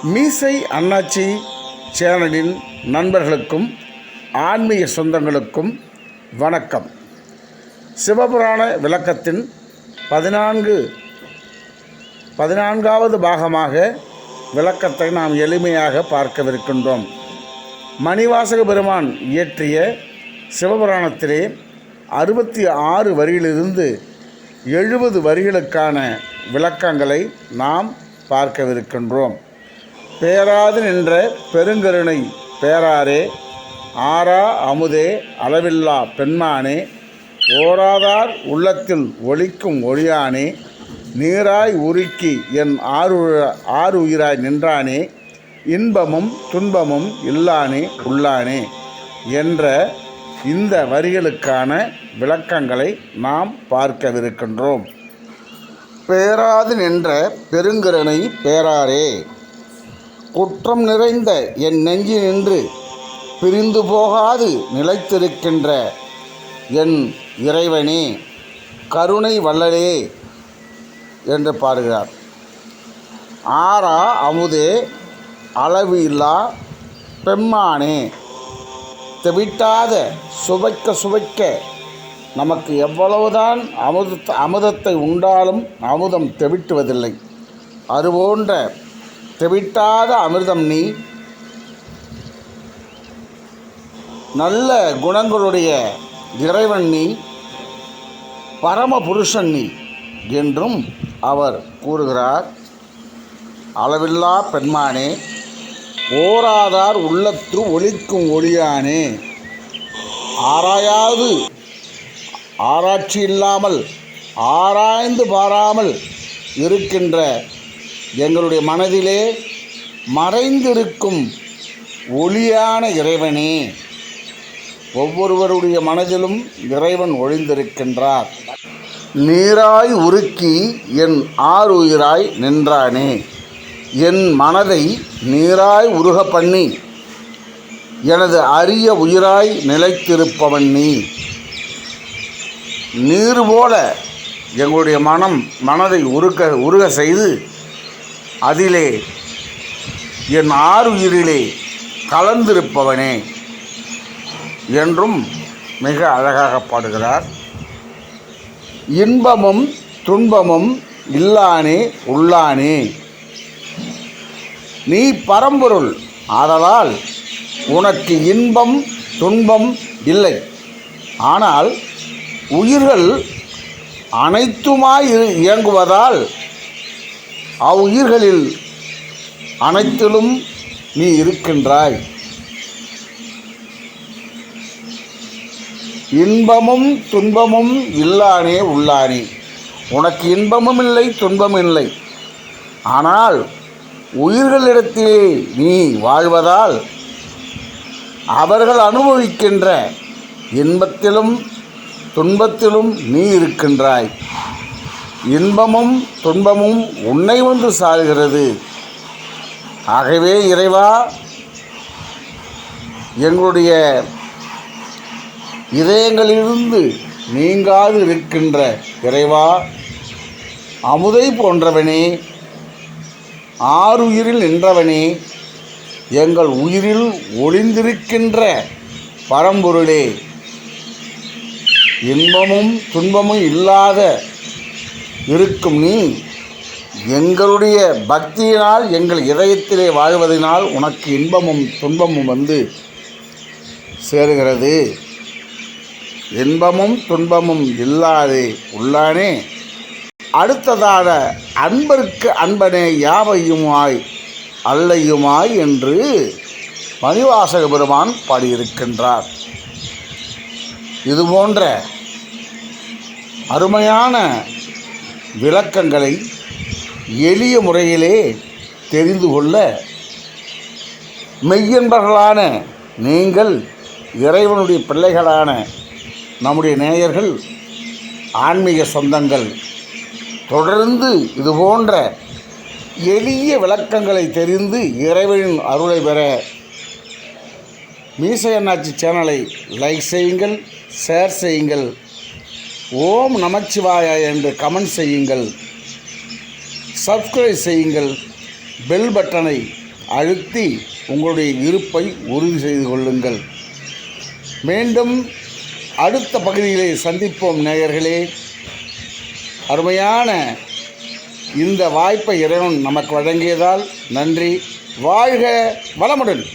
மீசை அண்ணாச்சி சேனலின் நண்பர்களுக்கும் ஆன்மீக சொந்தங்களுக்கும் வணக்கம். சிவபுராண விளக்கத்தின் 14வது பாகமாக விளக்கத்தை நாம் எளிமையாக பார்க்கவிருக்கின்றோம். மணிவாசக பெருமான் இயற்றிய சிவபுராணத்திலே 66 வரியிலிருந்து 70 வரிகளுக்கான விளக்கங்களை நாம் பார்க்கவிருக்கின்றோம். பேராது நின்ற பெருங்கருணை பேராரே, ஆரா அமுதே அளவில்லா பெண்மானே, ஓராதார் உள்ளத்தில் ஒளிக்கும் ஒளியானே, நீராய் உருக்கி என் ஆறுயிராய் நின்றானே, இன்பமும் துன்பமும் இல்லானே உள்ளானே என்ற இந்த வரிகளுக்கான விளக்கங்களை நாம் பார்க்கவிருக்கின்றோம். பேராது நின்ற பெருங்கருணை பேராரே, குற்றம் நிறைந்த என் நெஞ்சு நின்று பிரிந்து போகாது நிலைத்திருக்கின்ற என் இறைவனே, கருணை வள்ளலே என்று பாடுகிறார். ஆரா அமுதே அளவு இல்லா பெம்மானே, தெவிட்டாத சுவைக்க நமக்கு எவ்வளவுதான் அமுதத்தை உண்டாலும் அமுதம் தெவிட்டுவதில்லை. அதுபோன்ற தெவிட்டாத அமிர்தம் நீ, நல்ல குணங்களுடைய இறைவன் நீ, பரமபுருஷன் நீ என்றும் அவர் கூறுகிறார். அளவில்லா பெண்மானே, ஓராதார் உள்ளத்து ஒளிக்கும் ஒளியானே, ஆராய்ச்சி இல்லாமல் ஆராய்ந்து பாராமல் இருக்கின்ற எங்களுடைய மனதிலே மறைந்திருக்கும் ஒளியான இறைவனே. ஒவ்வொருவருடைய மனதிலும் இறைவன் ஒளிந்திருக்கின்றார். நீராய் உருக்கி என் ஆறுயிராய் நின்றானே, என் மனதை நீராய் உருக பண்ணி எனது அரிய உயிராய் நிலைத்திருப்பவன் நீ. நீர் போல எங்களுடைய மனதை உருக செய்து அதிலே என் ஆறுயிரிலே கலந்திருப்பவனே என்றும் மிக அழகாக பாடுகிறார். இன்பமும் துன்பமும் இல்லானே உள்ளானே, நீ பரம்பொருள் ஆதலால் உனக்கு இன்பம் துன்பம் இல்லை. ஆனால் உயிர்கள் அனைத்துமாய் இயங்குவதால் அவ்வுயிர்களில் அனைத்திலும் நீ இருக்கின்றாய். இன்பமும் துன்பமும் இல்லானே உள்ளானே, உனக்கு இன்பமும் இல்லை துன்பமும் இல்லை. ஆனால் உயிர்களிடத்திலே நீ வாழ்வதால் அவர்கள் அனுபவிக்கின்ற இன்பத்திலும் துன்பத்திலும் நீ இருக்கின்றாய். இன்பமும் துன்பமும் உன்னை வந்து சாருகிறது. ஆகவே இறைவா, எங்களுடைய இதயங்களிலிருந்து நீங்காது இருக்கின்ற இறைவா, அமுதை போன்றவனே, ஆறுயிரில் நின்றவனே, எங்கள் உயிரில் ஒளிந்திருக்கின்ற பரம்பொருளே, இன்பமும் துன்பமும் இல்லாத இருக்கும் நீ, எங்களுடைய பக்தியினால் எங்கள் இதயத்திலே வாழ்வதனால் உனக்கு இன்பமும் துன்பமும் வந்து சேருகிறது. இன்பமும் துன்பமும் இல்லாதே உள்ளானே, அடுத்ததாக அன்பருக்கு அன்பனே யாவையுமாய் அல்லையுமாய் என்று மணிவாசக பெருமான் பாடியிருக்கின்றார். இதுபோன்ற அருமையான விளக்கங்களை எளிய முறையிலே தெரிந்து கொள்ள மெய்யன்பர்களான நீங்கள், இறைவனுடைய பிள்ளைகளான நம்முடைய நேயர்கள், ஆன்மீக சொந்தங்கள் தொடர்ந்து இதுபோன்ற எளிய விளக்கங்களை தெரிந்து இறைவனின் அருளை பெற மீசை அண்ணாச்சி சேனலை லைக் செய்யுங்கள், ஷேர் செய்யுங்கள், ஓம் நமச்சிவாயா என்று கமெண்ட் செய்யுங்கள், சப்ஸ்கிரைப் செய்யுங்கள், பெல் பட்டனை அழுத்தி உங்களுடைய இருப்பை உறுதி செய்து கொள்ளுங்கள். மீண்டும் அடுத்த பகுதியிலே சந்திப்போம் நேயர்களே. அருமையான இந்த வாய்ப்பை இறைவன் நமக்கு வழங்கியதால் நன்றி. வாழ்க வளமுடன்.